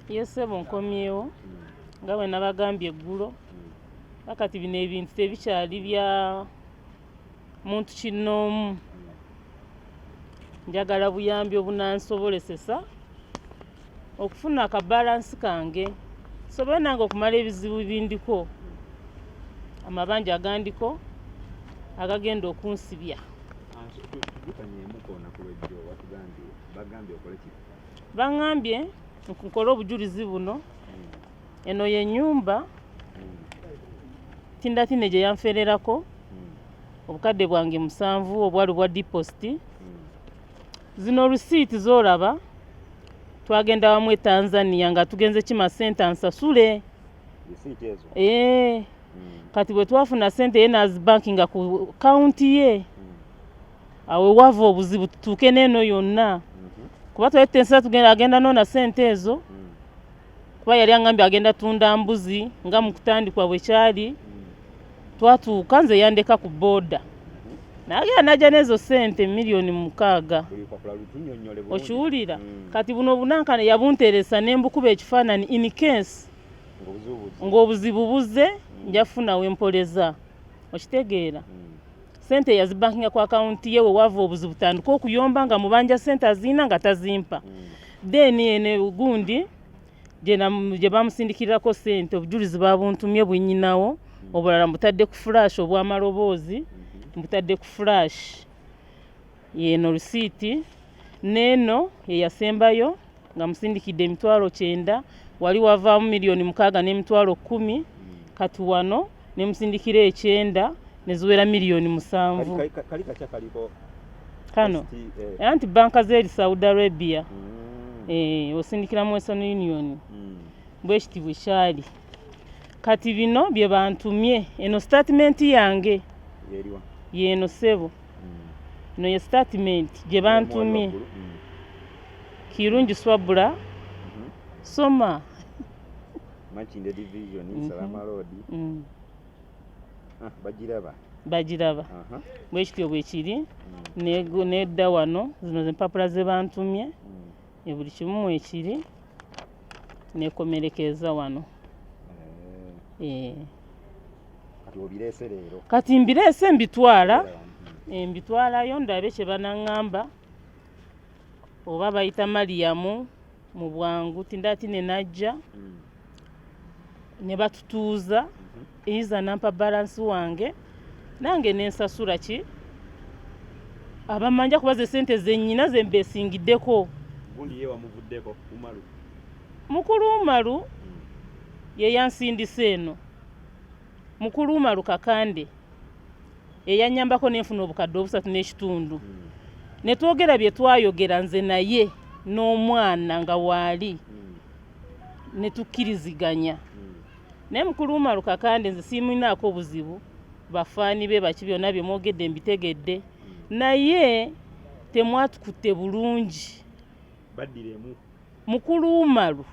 Yesebo nkomyewo nga bwe nabagambye eggulo akati bino ebintu tebikyali bya muntu kinnoomu njagala buyambi obunansobolesesa okufuna akabalansi kange sobole nange okumala ebizibu bindiko amabanja agandiko agagenda okunsibya. Bangambye nkola obujulizi buno eno ye nyumba tindatine gye yanfererako obukadde bwange 7 obwali bwa deposit. Zino receipt zolaba twagenda wamwe Tanzania nga tugenze kima sente ansasule receipt ezo kati bwe twafuna sente Yenazi Bank nga ku county ye awe wava obuzibu tutuuke neno yonna kuba twetensa tugenda agenda nona sente ezo kuba yali angambye agenda tunda mbuzi nga mu kutandikwa bwe kyali twatuuka nze yandeka ku boda naye naja nezo sente milioni 6 okiwulira kati buno bunankane yabunteresa nembukuba ekifaanani in case ng'obuzibu buze njafuna wempoleza okitegeera sente yazibankinga ku akaunti yewe wava obuzibu tandika okuyomba nga mubanja sente azina nga tazimpa then ene gundi gye bamusindikirako sente obujulizi babuntumye bwinyinawo obulala mbutadde ku flash obw'amaloboozi mbutadde ku flash yeno receipt neno yeyasembayo nga musindikidde emitwalo 9 wali wavaamu milioni 6 n'emitwalo 10 kati wano ne musindikira 9 neziwera milioni 7 kano anti banka z'eri Saudi Arabia osindikira mu Western Union bwe kiti bwe kyali kati bino bye bantumye eno statement yange yeno sebo no ye statement gye bantumye Kirungi Swabula soma Makinde division Salama Road bagiraba bwe kityo bwe kiri nedda wano zino empapula ze bantumye buli kimu ekiri nekomerekeza wano kati mbirese mbitwalayo ndabe kye banangamba oba bayita Mariamu mu bwangu tindatine najja ne batutuuza iza nampa balance wange nange nensasula ki abamanja kubaze sente zennyina zembesingiddeko gundi yewa muvuddeko Umaru mukulu Umaru ye yansindise eno mukulu Umaru Kakande eyanyambako nenfuna obukadde 3.5 ne twogera bye twayogera nze naye n'omwana nga waali ne tukkiriziganya ne mukulu Umaru Kakande nze simuinaako obuzibu bafaani be baki byonna bye mwogedde mbitegedde naye temwatukutte bulungi baddiremu mukulu Umaru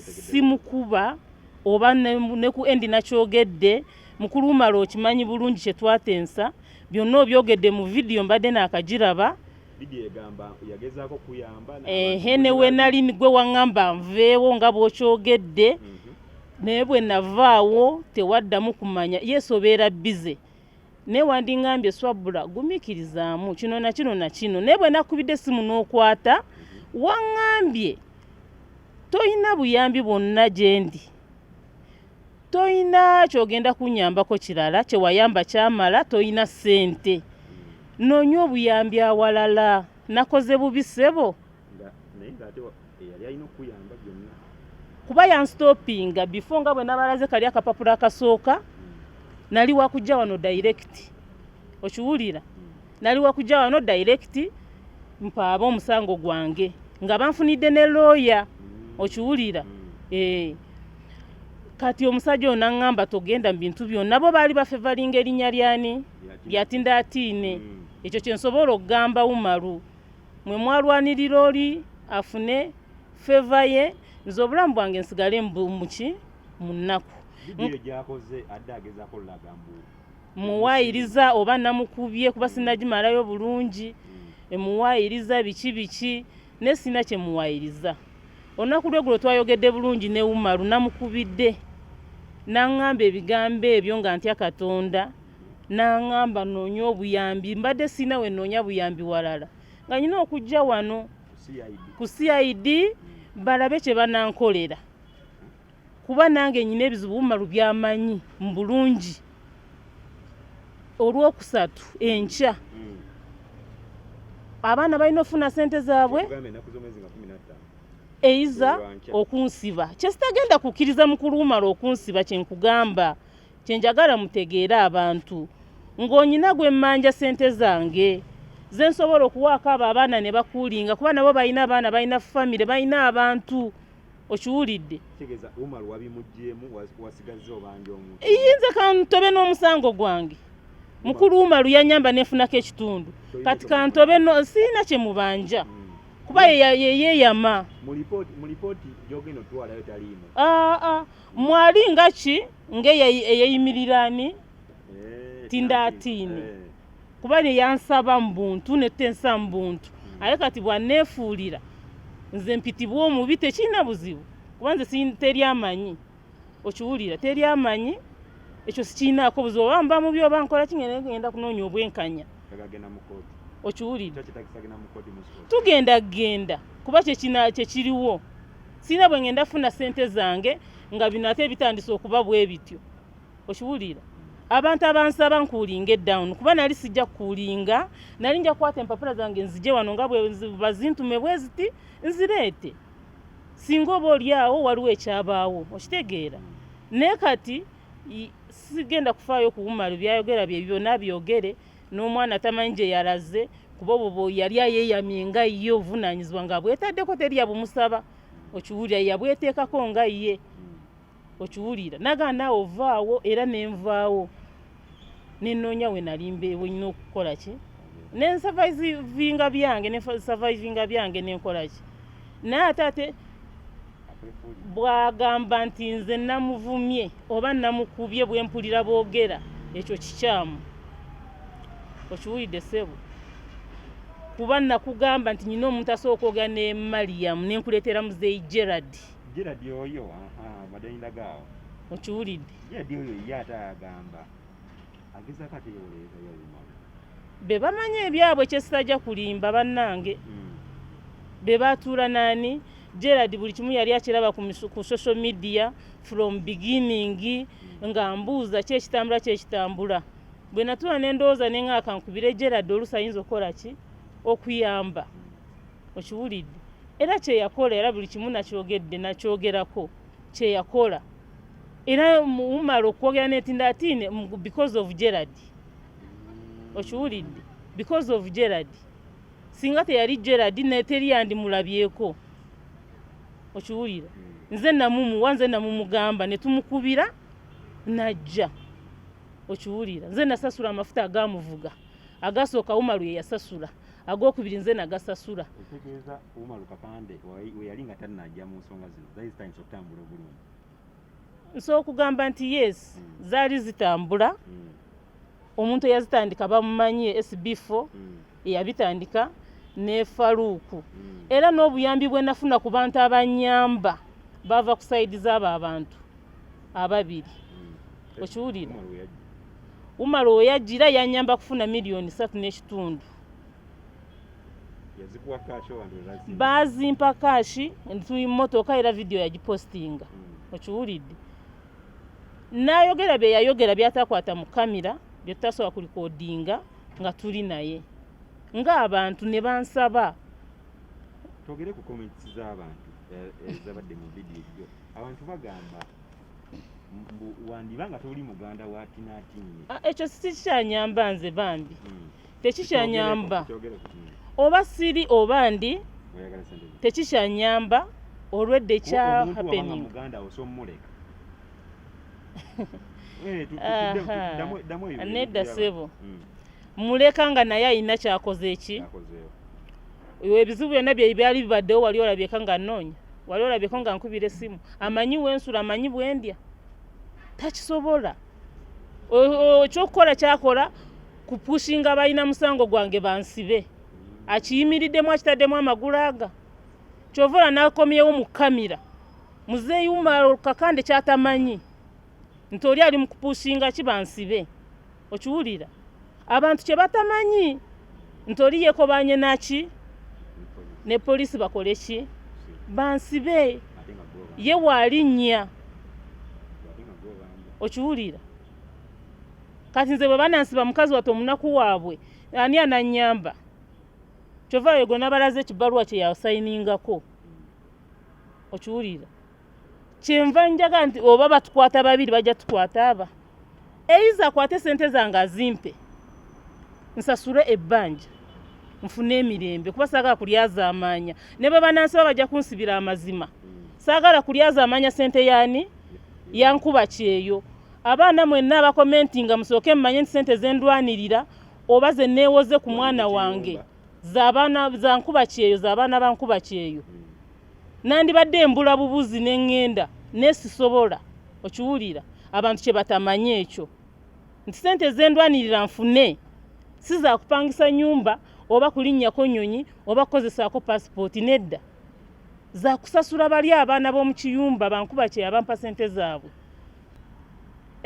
simukuba oba ne ku endi nakyogedde mukulu Umaru okimanyi bulungi kye twatensa byonna obyogedde mu video mbadde naakagiraba video egamba yagezaako kuyamba ne we nali gwe waŋŋamba nveewo nga bw'okyogedde naye bwe navaawo tewaddamu kumanya yesobeera bize naye wandingambye Swabula gumiikirizaamu kino na kino na kino naye bwe nakubidde simu n'okwata waŋŋambye toyina buyambi bwonna gye ndi toyina kyogenda kunyambako kirala kye wayamba kyamala toyina sente noonya obuyambi awalala nakoze bubi ssebo kuba yanstopinga before nga bwe nabalaze kali akapapula akasooka nali wakujja wano direct okiwulira nali wakujja wano direct mpaaba omusango gwange nga banfunidde ne lawyer okiwulira kati omusajja ono aŋŋamba togenda mu bintu byonna bo baali bafevalinga erinnya lyani lyatindaatiine ekyo kye nsobola okugamba Umaru mwe mwalwanirira oli afune feva ye nze obulamu bwange nsigale muki mu nnaku muwaayiriza oba namukubye kuba sinagimalayo bulungi emuwaayiriza biki ne sina kye muwaayiriza olunaku lweggulo twayogedde bulungi ne Umaru namukubidde n'aŋŋamba ebigambo ebyo nga ntya Katonda n'aŋŋamba noonya obuyambi mbadde sina we noonya buyambi walala nga nyina okujja wano ku CID balabe kye banankolera kuba nange nyina ebizibu Umaru byamanyi mu bulungi. Olwokusatu enkya abaana balina ofuna sente zaabwe eiza okunsiba kyesitagenda kukkiriza mukulu Umaru okunsiba kyenkugamba kyenjagala mutegeere abantu ng'onyina gwe mmanja sente zange ze nsobola okuwaako abo abaana ne bakuulinga kuba nabo balina abaana balina famire balina abantu okiwulidde kitegeeza Umaru wabimuggyemu wasigaze obanja omuntu yinza kantobe n'omusango gwange mukulu Umaru yanyamba nefunako ekitundu kati kantobe no siina kye mubanja kuba yeeyama mu lipooti gyogenda otwalayo taliimu mwali nga ki ng'eyeyimirirani tindaatiini kuba neyansaba mu buntu netensa mu buntu aye kati bwanneefuulira nze mpitibwa omubi tekirina buzibu kuba nze teri amanyi okiwulira teri amanyi ekyo sikiinaako buzibu oba mba mubi oba nkola kingenda kunoonya obwenkanya okiwulira tugenda kuba kyekiriwo sina bwe ngenda funa sente zange nga bino ate bitandise okuba bwe bityo okiwulira abantu abansaba nkuulinga edown kuba nali sijja kuulinga nali nja kwata empapula zange nzije wano nga bwe bazintume bwe ziti nzireete singa oba oli awo waliwo ekyabaawo okitegeera naye kati sigenda kufaayo ku Umaru byayogera bye byonna byogere n'omwana tamanyi gye yalaze kuba obwo yali ayeeyamye nga ye ovunaanyizibwa nga bwetaddeko teri yabumusaba okiwulira yabweteekako nga ye okiwulira nagana ovaawo era nenvaawo nenoonya we nalimbe wenyina okukola ki nensavaivinga byange nenkola ki naye ate bwagamba nti nze namuvumye oba namukubye bwempulira boogera ekyo kikyamu okiwulidde ssebo kuba nakugamba nti nyina omuntu asooka oga ne Mariam nenkuleetera muzeeyi Gerard oyo madayindagaawo okiwulidde Gerard oyo ye atagamba agezako ateyoleeza yawumalu be bamanyi ebyabwe kyesitajja kulimba bannange be batuula nani Gerard buli kimu yali akiraba ku social media from beginning nga mbuuza kyekitambula bwe natuula n'endowooza nenga kankubire Gerard oluusi ayinza okukola ki okuyamba okiwulidde era kyeyakola era buli kimu nakyogerako kyeyakola era Umaru okwogera netindaatiine because of Gerard okiwulidde because of Gerard singa teyali Gerard neteri yandimulabyeko okiwulira nze namumugamba netumukubira najja okiwulira nze nasasula amafuta agamuvuga agasooka Umaru ye yasasula agokubiri nze nagasasula otegeeza Umaru Kapande we yali nga tannajja mu nsonga zino zali zitandise okutambula obulungi nsobola okugamba nti yes zaali zitambula omuntu eyazitandika bamumanyi SB4 eyabitandika ne Faruku era n'obuyambi bwe nafuna ku bantu abanyamba bava ku sayidi z'abo abantu ababiri okiwulira Umaru yajjira yanyamba kufuna miliyoni 3.5 yazikuwa kashi abantu bazimpa kashi ntuyi motoka era video yagipostinga okiwulidde nayogera yayogera byatakwata mu kamera byetasobola kulikodinga nga tuli naye ng'abantu ne bansaba togere ku comments z'abantu ezabadde mu video egyo abantu bagamba wandibanga toli muganda wa Tinatini ekyo sikikyanyamba nze bambi tekikyanyamba oba siri oba ndi tekikyanyamba olwedde kya happening muganda osommuleka nedda ssebo muleka nga naye ayina kyakoze eki ebizibu byonna byali bibaddewo wali olabyeka nga nnoonya wali olabyeko nga nkubira essimu amanyi wensula amanyi bwendya takisobola ekyokukola kyakola kupushinga balina musango gwange bansibe akiyimiriddemu akitaddemu amagulu aga kyovula nakomyewo mu kamera muzeeyi Umar kakande kyatamanyi nti oli ali mu kupushinga kibansibe okiwulira abantu kye batamanyi nti oli yekobanye naki ne polisi bakole ki bansibe ye walinnya okiwulira kati nze bwe banansiba mukazi wato omunaku waabwe ani ananyamba kyova yego nabalaze ekibaluwa kye yasayiningako okiwulira kyenva njaga nti oba batukwata babiri bajja tukwata aba eiza akwate sente zange azimpe nsasule ebbanja nfune emirembe kuba saagala kulyaza amaanya ne bwe banansaba bajja kunsibira amazima saagala kulyaza amaanya sente yani yankuba kyeyo abaana mwenna abakomentinga musooke mmanye nti sente zendwanirira oba ze neewoze ku mwana wange z'abaana za nkuba kyeyo z'abaana ba nkuba kyeyo nandibadde embula bubuzi n'engenda nesisobola okiwulira abantu kye batamanye ekyo nti sente zendwanirira nfune si za kupangisa nyumba oba kulinnyako nnyonyi oba kukozesaako passport nedda za kusasula bali abaana b'omu kiyumba bankuba kye abampa sente zaabwe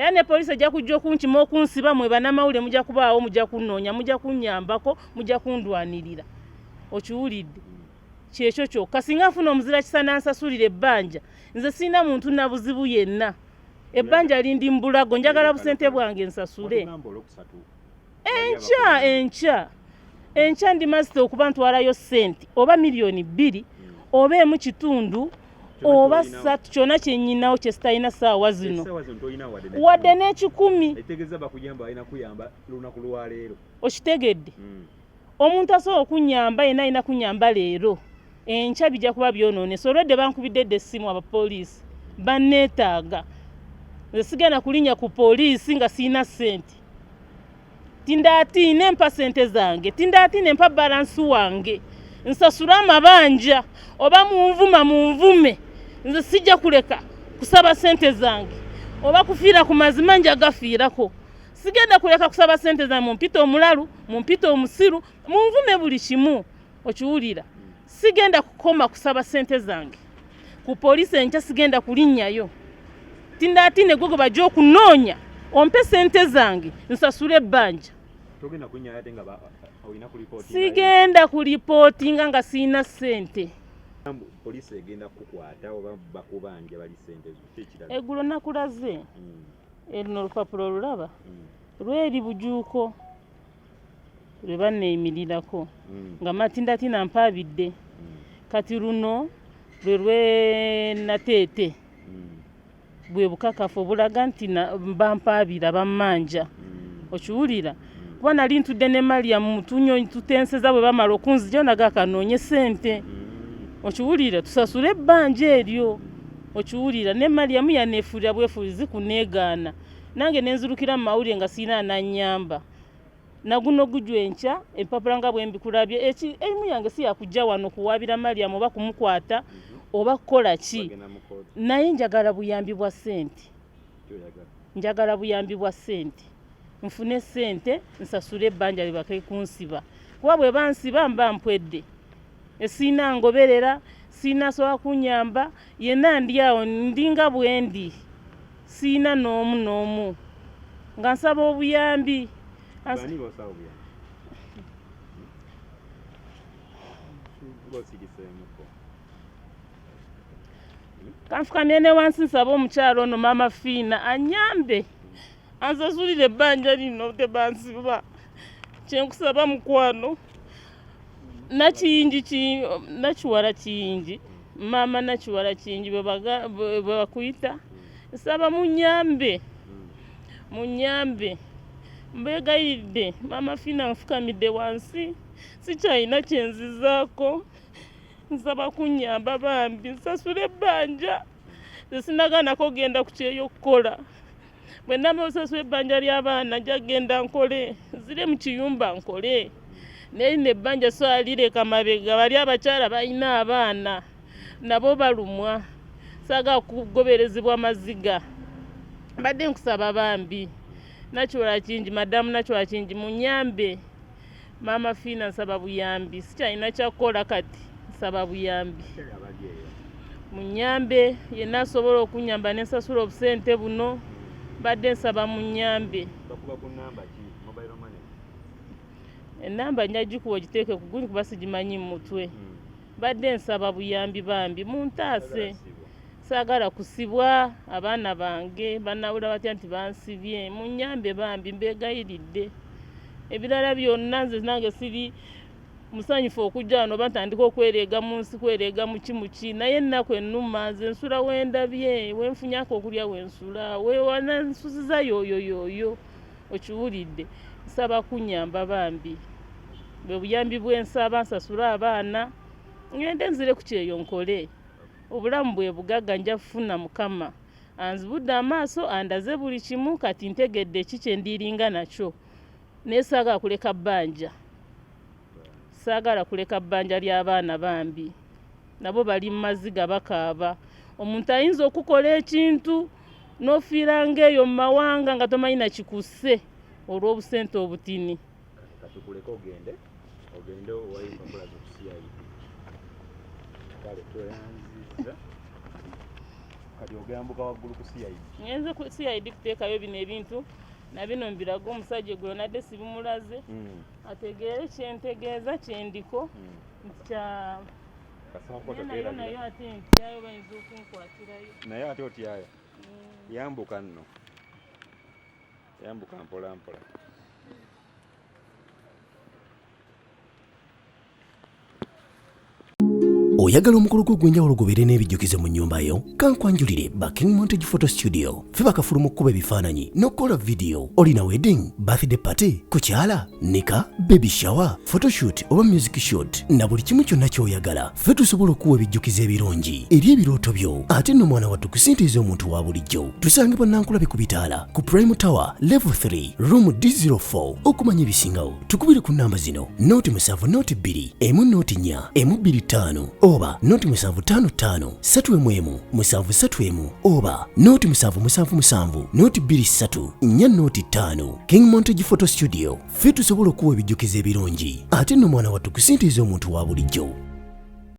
era ne polisi ejja kujja okunkima okunsiba mwe banamawulire mujja kubaawo mujja kunnoonya mujja kunnyambako mujja kundwanirira okiwulidde kyekyo kyokka singa nfuna omuzira kisa nansasulira ebbanja nze sirina muntu na buzibu yenna ebbanja lindi mbulago njagala busente bwange nsasule enkya ndi masite okuba ntwalayo sente oba miliyoni 2 oba emu kitundu oba 3 kyonna kyennyinawo kye sitalina saawa zino wadde n'10 okitegedde omuntu asobola okunyamba yenna alina kunyamba leero enkya bijja kuba byonoonese olwedde bankubidde edda essimu abapoliisi banneetaaga nze sigenda kulinnya ku poliisi nga sirina ssente tindaatiine empa sente zange tindaatiine empa balansi wange nsasula amabanja oba munvume nze sijja kuleka kusaba sente zange oba kufiira ku mazima njagafiirako sigenda kuleka kusaba sente zange mumpita omulalu mumpita omusiru munvume buli kimu okiwulira sigenda kukoma kusaba sente zange ku polisi enkya sigenda kulinnyayo tindaatiine gwe bajja okunoonya ompe sente zange nsasule ebbanja sigenda kulipootinga nga sirina ssente polisi egenda kukwata oba bakubanja bali sente ekirala eggulo nakulaze luno olupapula olulaba lweri bujuuko lwe banneeyimirirako nga matindatina mpaabidde kati luno lwe lwenateete bwe bukakafu obulaga nti bampaabira bammanja okiwulira kuba nali ntudde ne Mariam tutenseza bwe bamala okunzija naga akanoonye sente okiwulira tusasule ebbanja eryo okiwulira ne Mariam yaneefuulira bwefuulizi kuneegaana nange nenzirukira mu mawulire nga sirina anannyamba naguno gujwa enkya empapula nga bwe mbikulabye emu yange si yakujja wano kuwaabira Mariam oba kumukwata oba kukola ki naye njagala buyambi bwa ssente njagala buyambi bwa ssente nfune ssente nsasule ebbanja libake kunsiba kuba bwe bansiba mba mpwedde esina ngoberera sina sowa kunyamba yenna ndi awo ndinga bwendi sina n'omu nga nsaba obuyambi kanfukamye ne wansi nsaba omukyalo ono Mama Fiina anyambe ansasulire ebbanja lino tebansiba kyenkusaba mukwano nakiwala kiyingi mama nakiwala kiyingi bwe bakuyita nsaba munyambe mbegayiridde Mama Fiina nfukamidde wansi sikyalina kyenzizaako nsaba kunyamba bambi nsasule ebbanja sinagaanako genda ku kyeyo okukola bwe nnaba osasula ebbanja ly'abaana nja genda nkole zire mu kiyumba nkole naye nebbanja so alireka mabega bali abakyala balina abaana nabo balumwa saagala kugoberezebwa maziga mbadde nkusaba bambi nakiwala kingi madamu nakiwala kingi munyambe Mama Fiina nsaba buyambi sikyalina kyakukola kati nsaba buyambi munyambe yenna asobola okunyamba nensasula obusente buno badde nsaba munyambe enamba njagikuwa ogiteeke ku guli kuba sigimanyi mu mutwe badde nsaba buyambi bambi muntaase saagala kusibwa abaana bange banawula batya nti bansibye munyambe bambi mbegayiridde ebirala byonna nze nange siri musanyufu okujja wano bantandika okwereega mu nsi kwereega mu kimuki naye ennaku ennuma nze nsula wendabye wenfunyako okulya wensula wewanansuziza yoyo okiwulidde nsaba kunyamba bambi bwe buyambi bwensaba nsasula abaana ngende nzire ku kyeyo nkole obulamu bwe bugagga nja kufuna mukama anzibudde amaaso andaze buli kimu kati ntegedde kikye ndiringa nakyo nesaagala kuleka bbanja saagala kuleka bbanja ly'abaana bambi nabo bali mu maziga bakaaba omuntu ayinza okukola ekintu n'ofiira ng'eyo mu mawanga nga tomanyi nakikusse olw'obusente obutini katukuleka ogende owayimba kulaza okusiyayi kale toyanziza kati ogambuka waggulu ku CID ngenze ku CID kuteekayo bino ebintu nabino mbiraga omusajja gwe nadde sibimulaze ategeere kyentegeeza kyendiko kya naye ate ntyayo bayinza okunkwatirayo naye ate otyayo yambuka nno yambuka mpola mpola oyagala omukolo gw'ogwenjawulo gubeere n'ebijjukizo mu nnyumba yo kankwanjulire ba King Montage Photo Studio ffe bakafulu mu kkuba ebifaananyi n'okukola vidiyo olina wedding birthday party kukyala nika baby shower photoshoot oba music shoot na buli kimu kyonna ky'oyagala ffe tusobola okuwa ebijjukizo ebirungi eri ebirooto byo ate nno mwana wattu kusintiiza omuntu wa bulijjo tusange bannankulabe ku bitaala ku Prime Tower level 3 room D04 okumanya ebisingawo tukubire ku nnamba zino noti 7 noti 2 emu noti 4 emu 25 oba noti 755 3 731 oba noti 777 noti 23 4 noti 5 King Montage Photo Studio ffe tusobola okuwa ebijjukizo ebirungi ate nno mwana wattu kusintiiza omuntu wa bulijjo